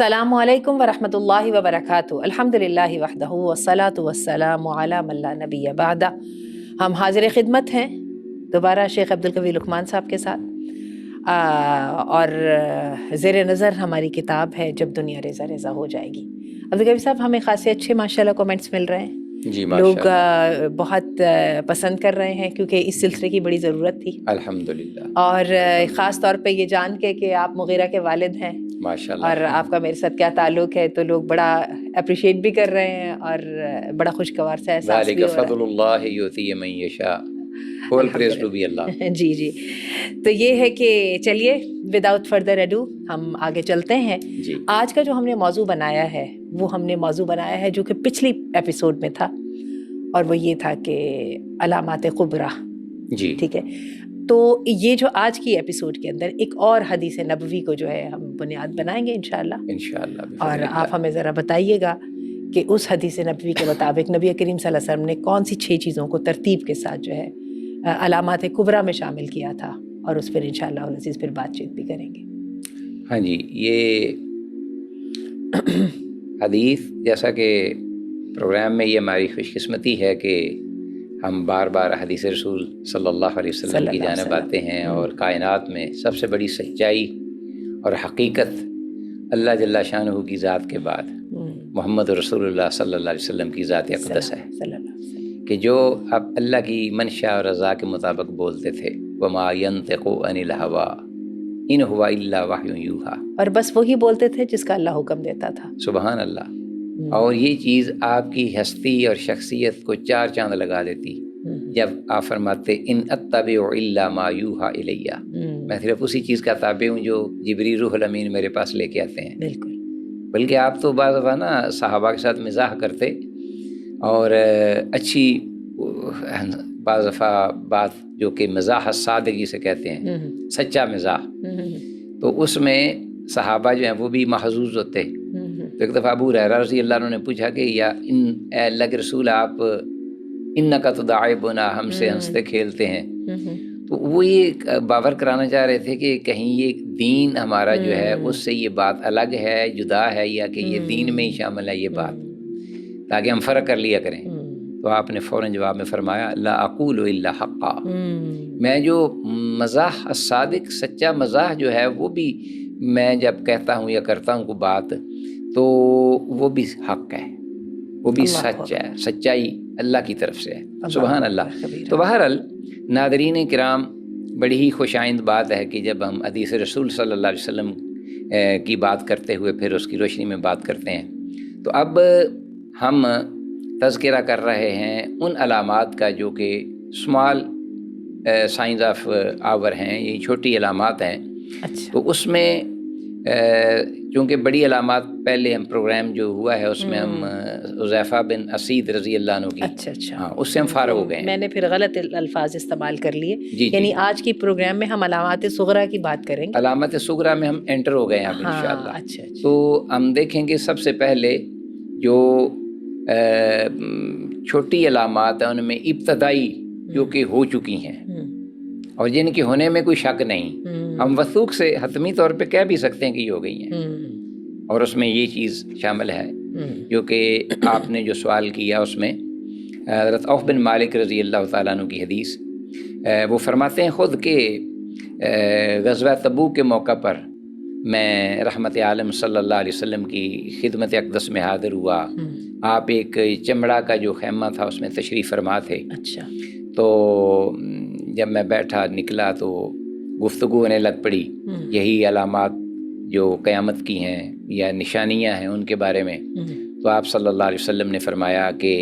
السلام علیکم ورحمۃ اللہ وبرکاتہ۔ الحمد للہ وحدہ والصلاۃ والسلام علی من لا نبی بعدہ۔ ہم حاضر خدمت ہیں دوبارہ شیخ عبدالقوی لقمان صاحب کے ساتھ، اور زیر نظر ہماری کتاب ہے جب دنیا ریزہ ریزہ ہو جائے گی۔ عبدالقوی صاحب، ہمیں خاصے اچھے ماشاءاللہ کومنٹس مل رہے ہیں، جی لوگ بہت پسند کر رہے ہیں کیونکہ اس سلسلے کی بڑی ضرورت تھی الحمدللہ، اور خاص طور پہ یہ جان کے کہ آپ مغیرہ کے والد ہیں ماشاءاللہ، اور آپ کا میرے ساتھ کیا تعلق ہے، تو لوگ بڑا اپریشیٹ بھی کر رہے ہیں اور بڑا خوشگوار سا احساس بھی ذالک ہو رہا فضل اللہ یؤتی من یشاء، آل پریز ٹو بی اللہ۔ ہے۔ جی جی، تو یہ ہے کہ چلیے وداؤٹ فردر اڈو ہم آگے چلتے ہیں۔ جی، آج کا جو ہم نے موضوع بنایا ہے وہ ہم نے موضوع بنایا ہے جو کہ پچھلی ایپیسوڈ میں تھا، اور وہ یہ تھا کہ علامات کبریٰ۔ جی، ٹھیک ہے، تو یہ جو آج کی ایپیسوڈ کے اندر ایک اور حدیث نبوی کو جو ہے ہم بنیاد بنائیں گے انشاءاللہ، انشاءاللہ بفضل اور اللہ۔ آپ ہمیں ذرا بتائیے گا کہ اس حدیث نبوی کے مطابق نبی کریم صلی اللہ علیہ وسلم نے کون سی 6 چیزوں کو ترتیب کے ساتھ جو ہے علامات کبریٰ میں شامل کیا تھا، اور اس پر انشاءاللہ العزیز پھر بات چیت بھی کریں گے۔ ہاں جی، یہ حدیث جیسا کہ پروگرام میں یہ ہماری خوش قسمتی ہے کہ ہم بار بار حدیث رسول صلی اللہ علیہ وسلم کی جانب آتے ہیں، اور کائنات میں سب سے بڑی سچائی اور حقیقت اللہ جل شانہ کی ذات کے بعد محمد رسول اللہ صلی اللہ علیہ وسلم کی ذات اقدس ہے، صلی اللہ علیہ وسلم، کہ جو اب اللہ کی منشا اور رضا کے مطابق بولتے تھے، وما ينطق عن الهوى ان هو الا وحی یوحی، اور بس وہی بولتے تھے جس کا اللہ حکم دیتا تھا۔ سبحان اللہ۔ اور یہ چیز آپ کی ہستی اور شخصیت کو 4 چاند لگا دیتی جب آپ فرماتے ان اتبع الا ما یوحی الیہ، میں صرف اسی چیز کا تابع ہوں جو جبریل روح الامین میرے پاس لے کے آتے ہیں۔ بالکل، بلکہ آپ تو بعض دفعہ نا صحابہ کے ساتھ مزاح کرتے، اور اچھی بعض دفعہ بات جو کہ مزاح صادقی سے کہتے ہیں، سچا مزاح، تو اس میں صحابہ جو ہیں وہ بھی محظوظ ہوتے۔ تو ایک دفعہ ابو ہریرہ رضی اللہ عنہ نے پوچھا کہ یا اے اللہ کے رسول، آپ انک تداعبنا، ہم سے ہنستے کھیلتے ہیں، تو وہ یہ باور کرانا چاہ رہے تھے کہ کہیں یہ دین ہمارا جو ہے اس سے یہ بات الگ ہے، جدا ہے، یا کہ یہ دین میں ہی شامل ہے یہ بات، تاکہ ہم فرق کر لیا کریں۔ تو آپ نے فوراً جواب میں فرمایا لا اقول الا حقا، میں جو مزاح الصادق، سچا مزاح جو ہے وہ بھی میں جب کہتا ہوں یا کرتا ہوں کوئی بات تو وہ بھی حق ہے، وہ بھی سچ ہے، سچائی اللہ کی طرف سے ہے، سبحان اللہ۔ تو بہرحال ناظرین کرام، بڑی ہی خوش آئند بات ہے کہ جب ہم حدیث رسول صلی اللہ علیہ وسلم کی بات کرتے ہوئے پھر اس کی روشنی میں بات کرتے ہیں، تو اب ہم تذکرہ کر رہے ہیں ان علامات کا جو کہ اسمال سائنز آف آور ہیں، یہ چھوٹی علامات ہیں۔ تو اس میں چونکہ بڑی علامات پہلے ہم پروگرام جو ہوا ہے اس میں ہم حذیفہ بن اسید رضی اللہ عنہ کی، ہاں اس سے ہم فارغ ہو گئے ہیں۔ میں نے پھر غلط الفاظ استعمال کر لیے، جی، یعنی آج کی پروگرام میں ہم علامات صغریٰ کی بات کریں گے، علامات صغریٰ میں ہم انٹر ہو گئے ہیں اب انشاءاللہ۔ اچھا، تو ہم دیکھیں گے سب سے پہلے جو چھوٹی علامات ہیں ان میں ابتدائی جو کہ ہو چکی ہیں اور جن کے ہونے میں کوئی شک نہیں، ہم وثوق سے حتمی طور پہ کہہ بھی سکتے ہیں کہ یہ ہو گئی ہیں، اور اس میں یہ چیز شامل ہے جو کہ آپ نے جو سوال کیا اس میں حضرت عوف بن مالک رضی اللہ تعالیٰ عنہ کی حدیث، وہ فرماتے ہیں خود کہ غزوہ تبوک کے موقع پر میں رحمت عالم صلی اللہ علیہ وسلم کی خدمت اقدس میں حاضر ہوا، آپ ایک چمڑا کا جو خیمہ تھا اس میں تشریف فرما تھے۔ اچھا، تو جب میں بیٹھا نکلا تو گفتگو ہونے لگ پڑی، یہی علامات جو قیامت کی ہیں یا نشانیاں ہیں ان کے بارے میں۔ تو آپ صلی اللہ علیہ وسلم نے فرمایا کہ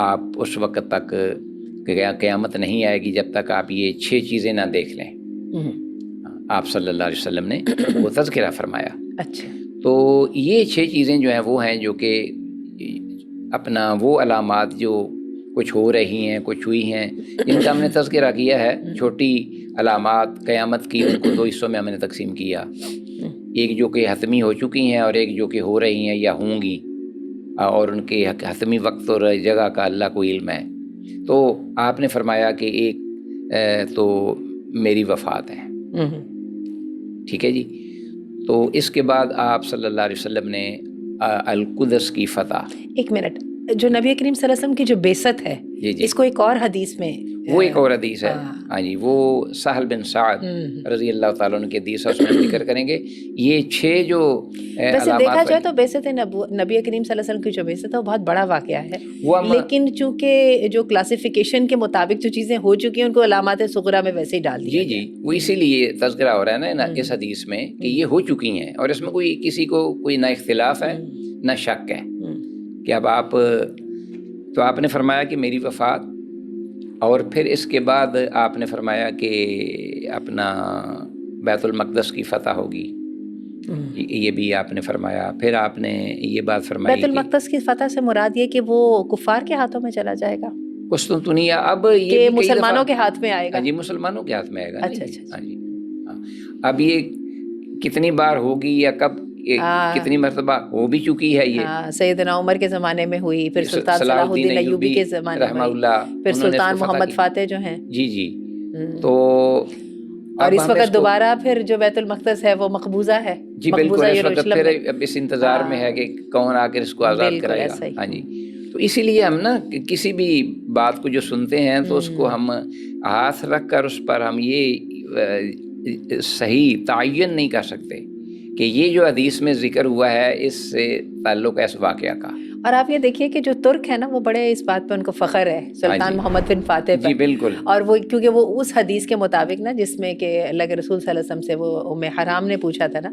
آپ اس وقت تک قیامت نہیں آئے گی جب تک آپ یہ 6 چیزیں نہ دیکھ لیں۔ آپ صلی اللہ علیہ وسلم نے وہ تذکرہ فرمایا۔ اچھا، تو یہ 6 چیزیں جو ہیں وہ ہیں جو کہ اپنا وہ علامات جو کچھ ہو رہی ہیں، کچھ ہوئی ہیں، جن کا ہم نے تذکرہ کیا ہے۔ چھوٹی علامات قیامت کی ان کو 2 حصوں میں ہم نے تقسیم کیا، ایک جو کہ حتمی ہو چکی ہیں اور ایک جو کہ ہو رہی ہیں یا ہوں گی، اور ان کے حتمی وقت اور جگہ کا اللہ کو علم ہے۔ تو آپ نے فرمایا کہ ایک تو میری وفات ہے، ٹھیک ہے جی۔ تو اس کے بعد آپ صلی اللہ علیہ وسلم نے القدس کی فتح. ایک منٹ, جو نبی کریم صلی اللہ علیہ وسلم کی جو بعثت ہے, اس کو ایک اور حدیث میں, وہ ایک اور حدیث ہے, ہاں جی, وہ سہل بن سعد رضی اللہ تعالیٰ عنہ کی حدیث ہے, اس میں ہم ذکر کریں گے. یہ 6 جو ویسے دیکھا جائے تو بعثت نبی کریم صلی اللہ علیہ وسلم کی جو بعثت ہے وہ بہت بڑا واقعہ ہے, لیکن چونکہ جو کلاسیفیکیشن کے مطابق جو چیزیں ہو چکی ہیں ان کو علامات صغریٰ میں ویسے ہی ڈال دیا. جی, وہ اسی لیے تذکرہ ہو رہا ہے نا اس حدیث میں کہ یہ ہو چکی ہیں, اور اس میں کوئی کسی کو کوئی نہ اختلاف ہے نہ شک ہے کہ اب آپ, تو آپ نے فرمایا کہ میری وفات, اور پھر اس کے بعد آپ نے فرمایا کہ اپنا بیت المقدس کی فتح ہوگی, یہ بھی آپ نے فرمایا. پھر آپ نے یہ بات فرمائی بیت المقدس کی فتح سے مراد یہ کہ وہ کفار کے ہاتھوں میں چلا جائے گا, قسطنطنیہ اب یہ مسلمانوں کے ہاتھ میں آئے گا. جی, مسلمانوں کے ہاتھ میں آئے گا. اچھا, ہاں جی, اب یہ کتنی بار ہوگی یا کب, کتنی مرتبہ ہو بھی چکی ہے یہ. سیدنا عمر کے زمانے میں ہوئی, پھر سلطان صلاح الدین ایوبی کے زمانے میں ہوئی, پھر سلطان محمد فاتح جو ہیں. جی, تو اور اس وقت دوبارہ پھر جو بیت المقدس ہے وہ مقبوضہ ہے. جی بالکل, اس وقت پھر اب اس انتظار میں ہے کہ کون آ کر اس کو آزاد کرائے گا. ہاں جی, تو اسی لیے ہم نا کسی بھی بات کو جو سنتے ہیں تو اس کو ہم ہاتھ رکھ کر اس پر ہم یہ صحیح تعین نہیں کر سکتے کہ یہ جو حدیث میں ذکر ہوا ہے اس سے تعلق ہے اس واقعہ کا. اور آپ یہ دیکھیے کہ جو ترک ہے نا وہ بڑے اس بات پہ ان کو فخر ہے سلطان محمد بن فاتح پہ. جی بالکل, اور وہ کیونکہ وہ اس حدیث کے مطابق نا جس میں کہ اللہ کے رسول صلی اللہ علیہ وسلم سے وہ ام حرام نے پوچھا تھا نا,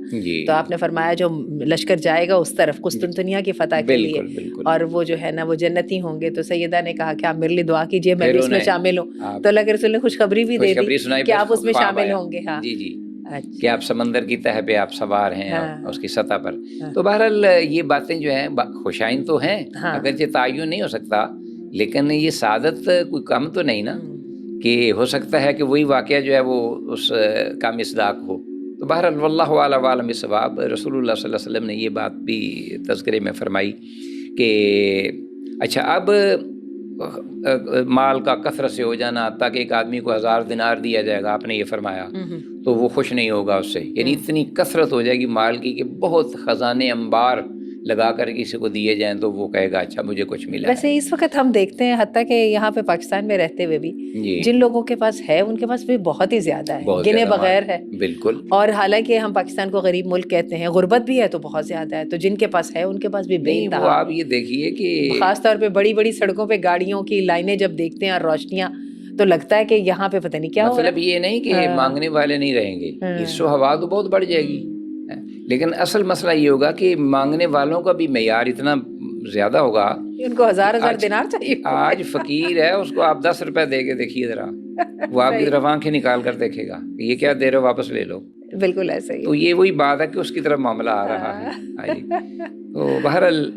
تو آپ نے فرمایا جو لشکر جائے گا اس طرف قسطنطنیہ کی فتح کے لیے, اور وہ جو ہے نا وہ جنتی ہوں گے, تو سیدہ نے کہا کہ آپ میرے لیے دعا کیجیے میں بھی اس میں شامل ہوں. تو اللہ کے رسول نے خوشخبری بھی دے دی کہ آپ اس میں شامل ہوں گے. ہاں جی, کہ آپ سمندر کی تہہ پہ آپ سوار ہیں اس کی سطح پر. تو بہرحال یہ باتیں جو ہیں خوشائن تو ہیں, اگرچہ تعین نہیں ہو سکتا, لیکن یہ سعادت کوئی کم تو نہیں نا کہ ہو سکتا ہے کہ وہی واقعہ جو ہے وہ اس کا مصداق ہو. تو بہرحال واللہ اعلم عالم بالصواب. رسول اللہ صلی اللہ علیہ وسلم نے یہ بات بھی تذکرے میں فرمائی کہ اچھا اب مال کا کثرت سے ہو جانا, تاکہ ایک آدمی کو 1000 دینار دیا جائے گا, آپ نے یہ فرمایا, تو وہ خوش نہیں ہوگا اس سے. یعنی اتنی کثرت ہو جائے گی مال کی کہ بہت خزانے انبار لگا کر کسی کو دیے جائیں تو وہ کہے گا اچھا مجھے کچھ ملا. ویسے اس وقت ہم دیکھتے ہیں حتیٰ کہ یہاں پہ پاکستان میں رہتے ہوئے بھی جن لوگوں کے پاس ہے ان کے پاس بھی بہت ہی زیادہ ہے, گنے بغیر ہے. بالکل, اور حالانکہ ہم پاکستان کو غریب ملک کہتے ہیں, غربت بھی ہے تو بہت زیادہ ہے, تو جن کے پاس ہے ان کے پاس بھی بے انتہا. آپ یہ دیکھیے کہ خاص طور پہ بڑی بڑی سڑکوں پہ گاڑیوں کی لائنیں جب دیکھتے ہیں اور روشنیاں, تو لگتا ہے کہ یہاں پہ پتہ نہیں کیا ہو رہا ہے. مطلب یہ نہیں کہ مانگنے والے نہیں رہیں گے, اس و ہوا تو بہت بڑھ جائے گی, لیکن اصل مسئلہ یہ ہوگا کہ مانگنے والوں کا بھی معیار اتنا زیادہ ہوگا. ان کو 1000 دینار چاہیے. آج فقیر ہے, اس کو آپ 10 روپے دے کے دیکھیے ذرا, وہ آپ کی طرف آنکھیں نکال کر دیکھے گا یہ کیا دے رہے ہو, واپس لے لو. بالکل ایسا ہی. تو یہ وہی بات ہے کہ اس کی طرف معاملہ آ رہا ہے. تو بہرحال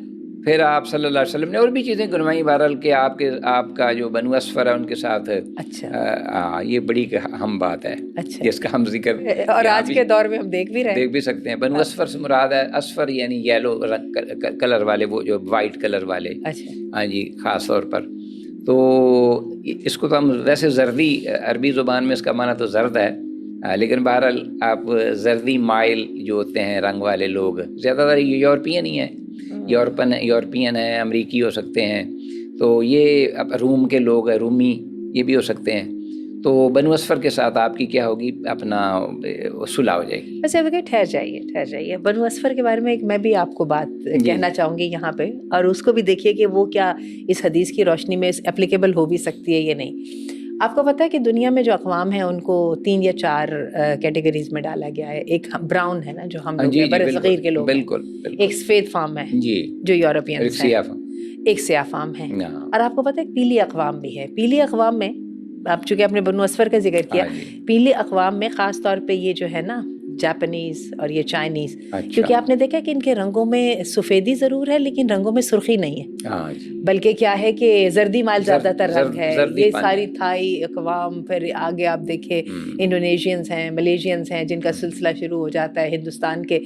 پھر آپ صلی اللہ علیہ وسلم نے اور بھی چیزیں گنوائی. بہرحال کہ آپ کا جو بنو اسفر ہے ان کے ساتھ, اچھا یہ بڑی اہم بات ہے جس کا ہم ذکر اور آج کے دور میں ہم دیکھ بھی سکتے ہیں. بنو اسفر سے مراد ہے اسفر یعنی یلو کلر والے, وہ جو وائٹ کلر والے. ہاں جی, خاص طور پر. تو اس کو تو ہم ویسے زردی, عربی زبان میں اس کا معنی تو زرد ہے, لیکن بہرحال آپ زردی مائل جو ہوتے ہیں رنگ والے لوگ, زیادہ تر یورپین ہی ہیں, یورپین ہیں, امریکی ہو سکتے ہیں, تو یہ روم کے لوگ ہیں, رومی یہ بھی ہو سکتے ہیں. تو بنو اسفر کے ساتھ آپ کی کیا ہوگی, اپنا صلح ہو جائے گی. ویسے ٹھہر جائیے بنو اسفر کے بارے میں میں بھی آپ کو بات کہنا چاہوں گی یہاں پہ, اور اس کو بھی دیکھیے کہ وہ کیا اس حدیث کی روشنی میں اپلیکیبل ہو بھی سکتی ہے یا نہیں. آپ کو پتہ ہے کہ دنیا میں جو اقوام ہیں ان کو 3 یا 4 کیٹیگریز میں ڈالا گیا ہے. ایک براؤن ہے نا جو ہم لوگ بر صغیر کے لوگ, بالکل, ایک سفید فام ہے جو یورپینس ہیں, ایک سیاہ فام ہے, اور آپ کو پتہ ہے پیلی اقوام بھی ہے. پیلی اقوام میں آپ چونکہ آپ نے بنو اسفر کا ذکر کیا, پیلی اقوام میں خاص طور پہ یہ جو ہے نا جاپنیز اور یہ چائنیز, کیونکہ آپ نے دیکھا کہ ان کے رنگوں میں سفیدی ضرور ہے لیکن رنگوں میں سرخی نہیں ہے, بلکہ کیا ہے کہ زردی مائل زیادہ تر رنگ ہے. یہ ساری تھائی اقوام, پھر آگے آپ دیکھیں انڈونیشینز ہیں, ملیشینز ہیں, جن کا سلسلہ شروع ہو جاتا ہے ہندوستان کے,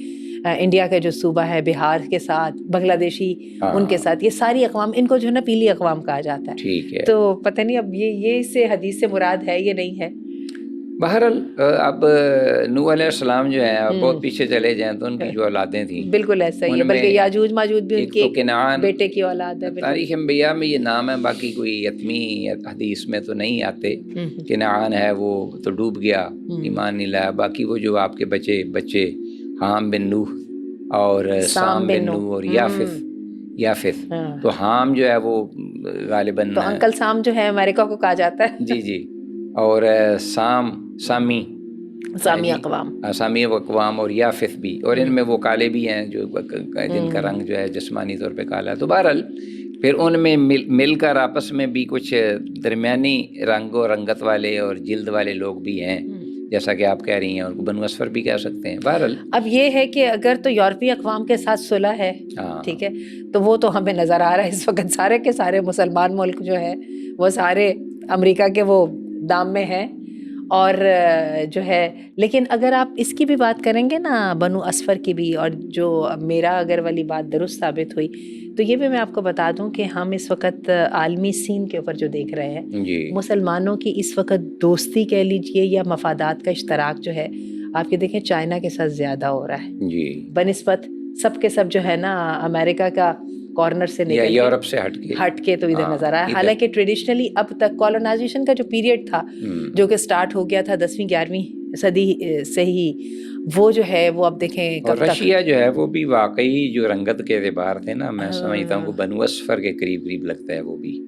انڈیا کا جو صوبہ ہے بہار کے ساتھ, بنگلہ دیشی ان کے ساتھ, یہ ساری اقوام ان کو جو ہے نا پیلی اقوام کہا جاتا ہے. تو پتہ نہیں اب یہ اس سے حدیث سے مراد ہے یا نہیں ہے. بہرحال اب نوح علیہ السلام جو ہیں اب بہت پیچھے چلے جائیں تو ان کی جو اولادیں تھیں بالکل ایسا ہی ہے، بلکہ یاجوج ماجوج بھی ان کے کنعان بیٹے کی اولاد ہے. تاریخ انبیاء میں یہ نام ہے، باقی کوئی حتمی حدیث میں تو نہیں آتے. کنعان ہے وہ تو ڈوب گیا، ایمان نہیں لایا. باقی وہ جو آپ کے بچے حام بن نوح اور سام بن نوح اور یافث تو حام جو ہے وہ غالباً تو انکل سام جو ہے امریکہ کو کہا جاتا ہے. جی اور سامی اقوام اور یافث بھی، اور ان میں وہ کالے بھی ہیں جو جن کا رنگ جو ہے جسمانی طور پہ کالا ہے. تو بہرحال پھر ان میں مل کر آپس میں بھی کچھ درمیانی رنگ و رنگت والے اور جلد والے لوگ بھی ہیں، جیسا کہ آپ کہہ رہی ہیں، ان کو بنو اسفر بھی کہہ سکتے ہیں. بہرحال اب یہ ہے کہ اگر تو یورپی اقوام کے ساتھ صلح ہے، ٹھیک ہے، تو وہ تو ہمیں نظر آ رہا ہے اس وقت سارے کے سارے مسلمان ملک جو ہے وہ سارے امریکہ کے وہ دام میں ہیں اور جو ہے. لیکن اگر آپ اس کی بھی بات کریں گے نا بنو اسفر کی بھی، اور جو میرا اگر والی بات درست ثابت ہوئی تو یہ بھی میں آپ کو بتا دوں کہ ہم اس وقت عالمی سین کے اوپر جو دیکھ رہے ہیں مسلمانوں کی اس وقت دوستی کہہ لیجئے یا مفادات کا اشتراک جو ہے آپ کے دیکھیں چائنا کے ساتھ زیادہ ہو رہا ہے بنسبت سب کے سب جو ہے نا امریکہ کا کارنر سے نکل کے یورپ سے ہٹ کے تو ادھر نظر آیا. حالانکہ ٹریڈیشنلی اب تک کالونائزیشن کا جو پیریڈ تھا جو کہ سٹارٹ ہو گیا تھا 10ویں 11ویں صدی سے ہی، وہ جو ہے وہ اب دیکھیں اور رشیا جو ہے وہ بھی واقعی جو رنگت کے اعتبار تھے نا، میں سمجھتا ہوں وہ بنو اسفر کے قریب لگتا ہے. وہ بھی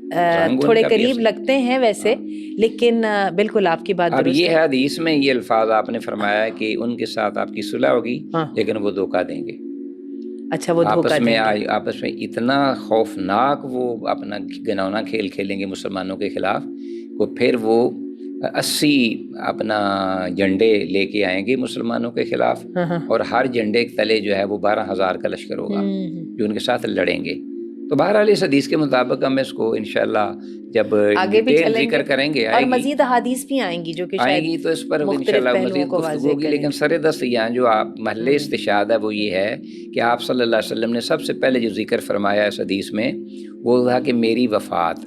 تھوڑے قریب لگتے ہیں ویسے، لیکن بالکل آپ کی بات درست ہے. اب یہ حدیث میں یہ الفاظ آپ نے فرمایا ہے کہ ان کے ساتھ آپ کی صلح ہوگی لیکن وہ دھوکہ دیں گے. اچھا، وہ دھوکہ دیں گے. آپس میں اتنا خوفناک وہ اپنا گنونا کھیل کھیلیں گے مسلمانوں کے خلاف، وہ پھر وہ 80 اپنا جھنڈے لے کے آئیں گے مسلمانوں کے خلاف، اور ہر جھنڈے کے تلے جو ہے وہ 12,000 کا لشکر ہوگا جو ان کے ساتھ لڑیں گے. تو بہرحال اس حدیث کے مطابق ہم اس کو انشاءاللہ جب آگے بھی ذکر کریں گے اور مزید احادیث بھی آئیں گی جو کہ آئیں گی تو اس پر انشاءاللہ مزید گفتگو ہوگی. لیکن سر دست یہاں جو آپ محل استشہاد ہے وہ یہ ہے کہ آپ صلی اللہ علیہ وسلم نے سب سے پہلے جو ذکر فرمایا اس حدیث میں وہ تھا کہ میری وفات.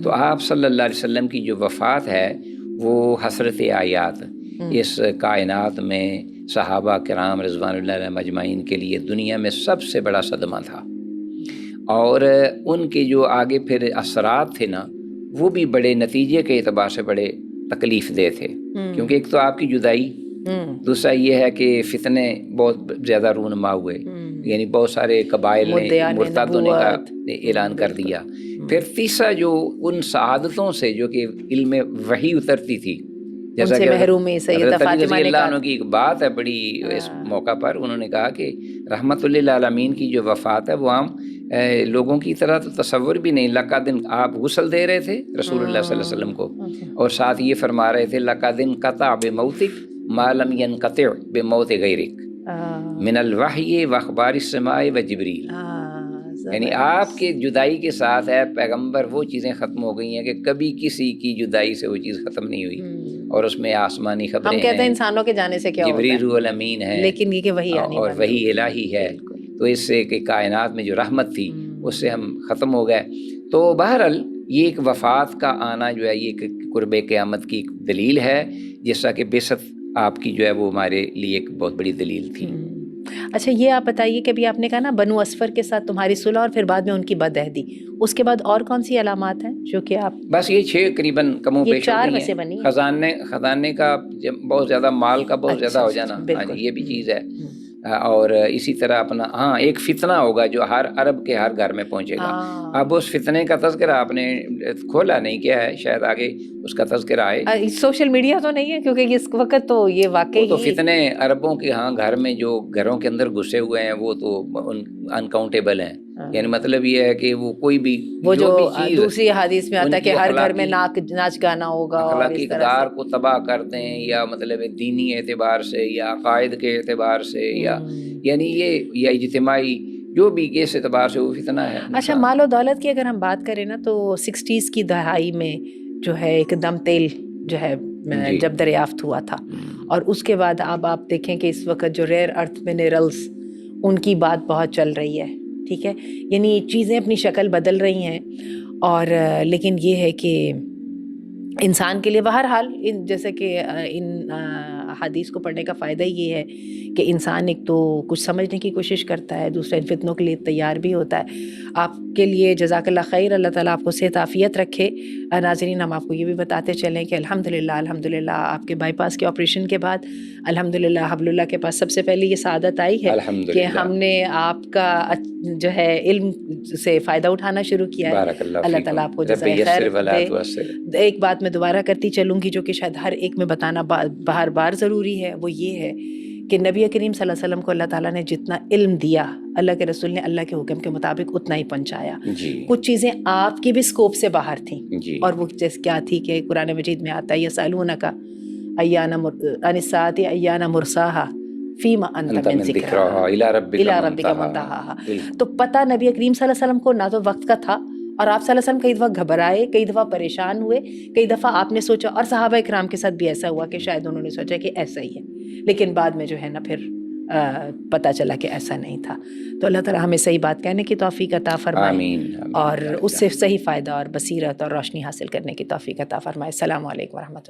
تو آپ صلی اللہ علیہ وسلم کی جو وفات ہے وہ حسرت آیات اس کائنات میں صحابہ کرام رضوان اللہ علیہم اجمعین کے لیے دنیا میں سب سے بڑا صدمہ تھا. اور ان کے جو آگے پھر اثرات تھے نا وہ بھی بڑے نتیجے کے اعتبار سے بڑے تکلیف دہ تھے، کیونکہ ایک تو آپ کی جدائی، دوسرا یہ ہے کہ فتنے بہت زیادہ رونما ہوئے، یعنی بہت سارے قبائل نے مرتد ہونے کا اعلان کر دیا. پھر تیسرا جو ان سعادتوں سے جو کہ علم وحی اترتی تھی، جیسا کہ حضرت علی رضی اللہ عنہ کی ایک بات ہے بڑی اس موقع پر، انہوں نے کہا کہ رحمت للعالمین کی جو وفات ہے وہ عام لوگوں کی طرح تو تصور بھی نہیں. لقدن آپ غسل دے رہے تھے رسول اللہ صلی اللہ علیہ وسلم کو، اور ساتھ یہ فرما رہے تھے لقدن قطع بموتک ما لم ينقطع بموت غیرک من الوحی واخبار السماء وجبریل. یعنی آپ کے جدائی کے ساتھ ہے پیغمبر وہ چیزیں ختم ہو گئی ہیں کہ کبھی کسی کی جدائی سے وہ چیز ختم نہیں ہوئی، اور اس میں آسمانی خبریں ہیں. ہم کہتے ہیں انسانوں کے جانے سے کیا ہوتا ہے، جبریل روح الامین ہے، لیکن یہ کہ وحی آنی اور وحی الہی ہے. تو اس سے کہ کائنات میں جو رحمت تھی اس سے ہم ختم ہو گئے. تو بہرحال یہ ایک وفات کا آنا جو ہے یہ ایک قرب قیامت کی ایک دلیل ہے، جس طرح کہ بعثت آپ کی جو ہے وہ ہمارے لیے ایک بہت بڑی دلیل تھی. اچھا، یہ آپ بتائیے کہ ابھی آپ نے کہا نا بنو اسفر کے ساتھ تمہاری صلح اور پھر بعد میں ان کی بدعہدی، اس کے بعد اور کون سی علامات ہیں جو کہ آپ؟ بس یہ 6 قریباً کم و بیش چار میں سے بنی. خزانے کا بہت زیادہ، مال کا بہت زیادہ ہو جانا، یہ بھی چیز ہے. اور اسی طرح اپنا ایک فتنہ ہوگا جو ہر عرب کے ہر گھر میں پہنچے گا. اب اس فتنے کا تذکرہ آپ نے کھولا نہیں کیا ہے، شاید آگے اس کا تذکرہ آئے. سوشل میڈیا تو نہیں ہے کیونکہ اس وقت تو یہ واقعی تو فتنے عربوں کے گھر میں جو گھروں کے اندر گھسے ہوئے ہیں وہ تو انکاؤنٹیبل ہیں. یعنی مطلب یہ ہے کہ وہ کوئی بھی وہ جو دوسری حدیث میں آتا ہے کہ ہر گھر میں ناچ گانا ہوگا، اخلاقی اقدار کو تباہ کرتے ہیں، یا مطلب دینی اعتبار سے یا عقائد کے اعتبار سے، یا یعنی یہ اجتماعی جو بھی اس اعتبار سے وہ فتنہ ہے. اچھا، مال و دولت کی اگر ہم بات کریں نا تو 60s کی دہائی میں جو ہے ایک دم تیل جو ہے جب دریافت ہوا تھا، اور اس کے بعد اب آپ دیکھیں کہ اس وقت جو ریئر ارتھ منرلز ان کی بات بہت چل رہی ہے، ٹھیک ہے. یعنی چیزیں اپنی شکل بدل رہی ہیں، اور لیکن یہ ہے کہ انسان کے لیے بہرحال جیسے کہ ان حدیث کو پڑھنے کا فائدہ یہ ہے کہ انسان ایک تو کچھ سمجھنے کی کوشش کرتا ہے، دوسرا ان فتنوں کے لیے تیار بھی ہوتا ہے. آپ کے لیے جزاک اللہ خیر، اللہ تعالیٰ آپ کو صحت عافیت رکھے. ناظرین، ہم آپ کو یہ بھی بتاتے چلیں کہ الحمدللہ آپ کے بائی پاس کے آپریشن کے بعد الحمدللہ حبل اللہ کے پاس سب سے پہلے یہ سعادت آئی ہے کہ ہم نے آپ کا جو ہے علم سے فائدہ اٹھانا شروع کیا ہے. اللہ تعالیٰ آپ کو جزائے خیر دے. ایک بات میں دوبارہ کرتی چلوں گی جو کہ شاید ہر ایک میں بتانا بار بار ضروری ہے، وہ یہ ہے کہ نبی کریم صلی اللہ علیہ وسلم کو اللہ تعالیٰ نے جتنا علم دیا، اللہ کے رسول نے اللہ کے حکم کے مطابق اتنا ہی پہنچایا. کچھ چیزیں آپ کی بھی اسکوپ سے باہر تھیں، اور وہ جیسے کیا تھی کہ قرآن مجید میں آتا ہے یسألونک ایان الساعۃ ایان مرساہا فیما انت من ذکرہا الی ربک منتہاہا. تو پتہ نبی کریم صلی اللہ علیہ وسلم کو نہ تو وقت کا تھا، اور آپ صلی اللہ علیہ وسلم کئی دفعہ گھبرائے، کئی دفعہ پریشان ہوئے، کئی دفعہ آپ نے سوچا، اور صحابہ اکرام کے ساتھ بھی ایسا ہوا کہ شاید انہوں نے سوچا کہ ایسا ہی ہے، لیکن بعد میں جو ہے نا پھر پتہ چلا کہ ایسا نہیں تھا. تو اللہ تعالیٰ ہمیں صحیح بات کہنے کی توفیق عطا فرمائے، آمین. اور اس سے صحیح فائدہ اور بصیرت اور روشنی حاصل کرنے کی توفیق عطا فرمائے. السلام علیکم ورحمۃ اللہ.